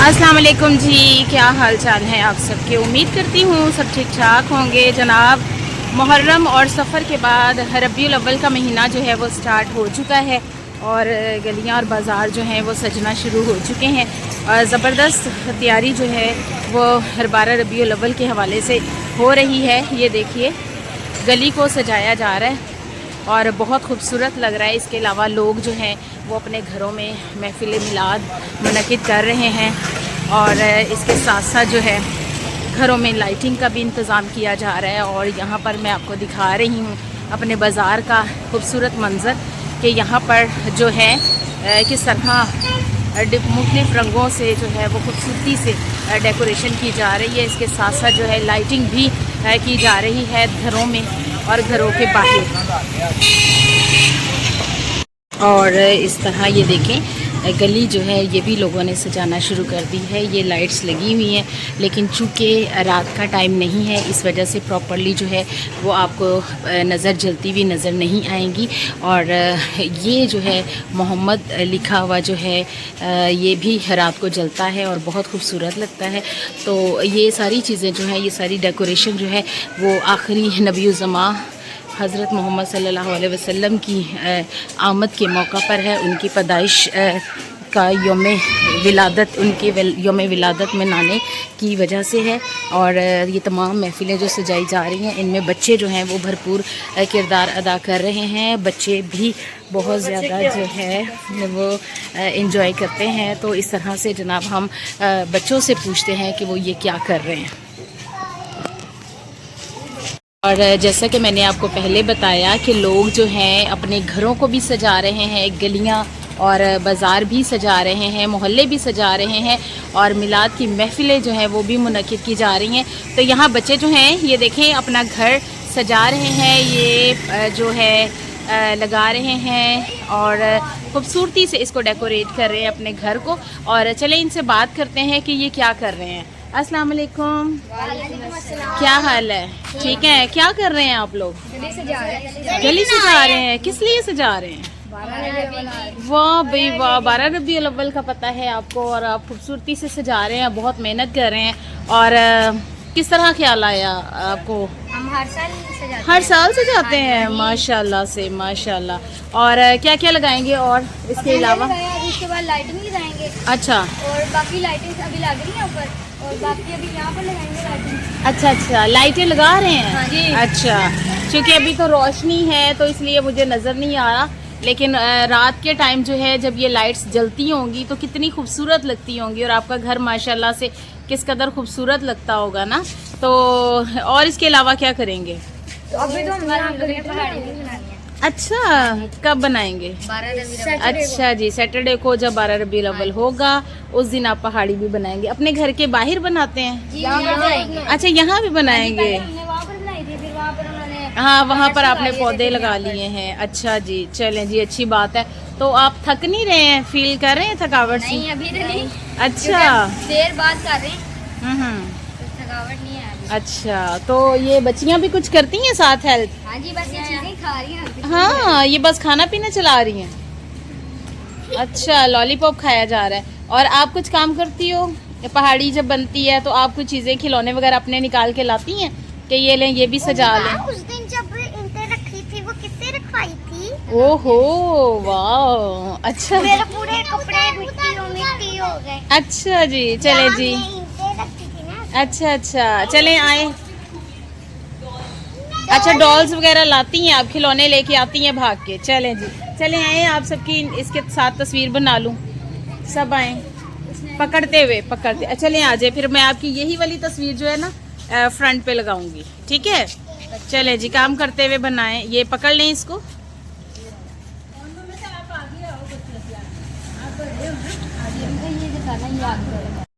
अस्सलाम वालेकुम जी, क्या हाल चाल है आप सबके। उम्मीद करती हूँ सब ठीक ठाक होंगे जनाब। मुहर्रम और सफ़र के बाद रबीउल अव्वल का महीना जो है वो स्टार्ट हो चुका है और गलियाँ और बाज़ार जो हैं वो सजना शुरू हो चुके हैं और ज़बरदस्त तैयारी जो है वो हर 12 रबीउल अव्वल के हवाले से हो रही है। ये देखिए गली को सजाया जा रहा है और बहुत खूबसूरत लग रहा है। इसके अलावा लोग जो हैं वो अपने घरों में महफिल मिलाद मुनक़िद कर रहे हैं और इसके साथ साथ जो है घरों में लाइटिंग का भी इंतज़ाम किया जा रहा है। और यहाँ पर मैं आपको दिखा रही हूँ अपने बाज़ार का खूबसूरत मंज़र कि यहाँ पर जो है किस तरह मुख्तलिफ़ रंगों से जो है वो खूबसूरती से डेकोरेशन की जा रही है। इसके साथ साथ जो है लाइटिंग भी की जा रही है घरों में और घरों के बाहर। और इस तरह ये देखें गली जो है ये भी लोगों ने सजाना शुरू कर दी है। ये लाइट्स लगी हुई हैं लेकिन चूँकि रात का टाइम नहीं है इस वजह से प्रॉपर्ली जो है वो आपको नज़र जलती हुई नज़र नहीं आएंगी। और ये जो है मोहम्मद लिखा हुआ जो है ये भी रात को जलता है और बहुत खूबसूरत लगता है। तो ये सारी चीज़ें जो हैं ये सारी डेकोरेशन जो है वो आखिरी नबी-उज़्ज़मा हज़रत मोहम्मद सल्लल्लाहु अलैहि वसल्लम की आमद के मौका पर है। उनकी पैदाइश का यौम विलादत उनके यौम विलादत मनाने की वजह से है। और ये तमाम महफ़िलें जो सजाई जा रही हैं इनमें बच्चे जो हैं वो भरपूर किरदार अदा कर रहे हैं। बच्चे भी बहुत ज़्यादा जो है वो इंजॉय करते हैं। तो इस तरह से जनाब हम बच्चों से पूछते हैं कि वो ये क्या कर रहे हैं। और जैसा कि मैंने आपको पहले बताया कि लोग जो हैं अपने घरों को भी सजा रहे हैं, गलियां और बाज़ार भी सजा रहे हैं, मोहल्ले भी सजा रहे हैं और मिलाद की महफ़िलें जो हैं वो भी मुनक़िद की जा रही हैं। तो यहाँ बच्चे जो हैं ये देखें अपना घर सजा रहे हैं, ये जो है लगा रहे हैं और खूबसूरती से इसको डेकोरेट कर रहे हैं अपने घर को। और चलें इनसे बात करते हैं कि ये क्या कर रहे हैं। अस्सलाम वालेकुम, क्या हाल है? ठीक है, क्या कर रहे हैं आप लोग? गली सजा रहे हैं। किस लिए सजा रहे हैं? वाह भाई वाह, 12 रबीउल अव्वल का पता है आपको और आप खूबसूरती से सजा रहे हैं, बहुत मेहनत कर रहे हैं। और किस तरह ख्याल आया आपको? हम हर साल सजाते हैं माशाल्लाह से माशाल्लाह। और क्या क्या लगाएंगे और इसके अलावा? इसके बाद लाइटिंग लगाएंगे। अच्छा, और बाकी लाइटिंग अभी लग रही है ऊपर और बाकी अभी यहाँ पर लगाएंगे लाइटिंग। अच्छा, लाइटें लगा रहे हैं। हाँ जी। अच्छा, क्योंकि अभी तो रोशनी है तो इसलिए मुझे नज़र नहीं आ रहा, लेकिन रात के टाइम जो है जब ये लाइट्स जलती होंगी तो कितनी खूबसूरत लगती होंगी और आपका घर माशाल्लाह से किस कदर खूबसूरत लगता होगा ना। तो और इसके अलावा क्या करेंगे? तो अभी तो हम पहाड़ी बनानी है। अच्छा, कब बनाएंगे? 12 अच्छा जी, सैटरडे को जब 12 रबीउल अव्वल होगा उस दिन आप पहाड़ी भी बनाएंगे। अपने घर के बाहर बनाते हैं? अच्छा, यहाँ भी बनाएंगे। हाँ, वहाँ पर आपने पौधे लगा लिए हैं। अच्छा जी, चलें जी, अच्छी बात है। तो आप थक नहीं रहे हैं? फील कर रहे हैं थकावट सी? नहीं, अभी तो नहीं। अच्छा, देर बाद कर रहे हैं, थकावट नहीं है अभी। अच्छा, तो ये बच्चियाँ भी कुछ करती हैं साथ हेल्प? हाँ जी, बस ये चीजें खा रही हैं। हाँ, ये बस खाना पीना चला रही हैं। अच्छा, लॉलीपॉप खाया जा रहा है। और आप कुछ काम करती हो? पहाड़ी जब बनती है तो आप कुछ चीज़ें खिलौने वगैरह अपने निकाल के लाती हैं कि ये लें, ये भी सजा लें? उस दिन जब ईंटें रखी थी वो किससे रखवाई थी? ओहो वाह, अच्छा। मेरे पूरे कपड़े मिट्टी हो गए। अच्छा जी, चले जी। ईंटें रखी थी ना। अच्छा, चलें आए। अच्छा, डॉल्स वगैरह लाती हैं आप, खिलौने लेके आती हैं भाग के? चलें जी, चलें आए, आप सबकी इसके साथ तस्वीर बना लूँ। सब आए पकड़ते हुए चलें आ जाए। फिर मैं आपकी यही वाली तस्वीर जो है ना फ्रंट पे लगाऊंगी, ठीक है? चलें जी, काम करते हुए बनाएं। ये पकड़ लें इसको।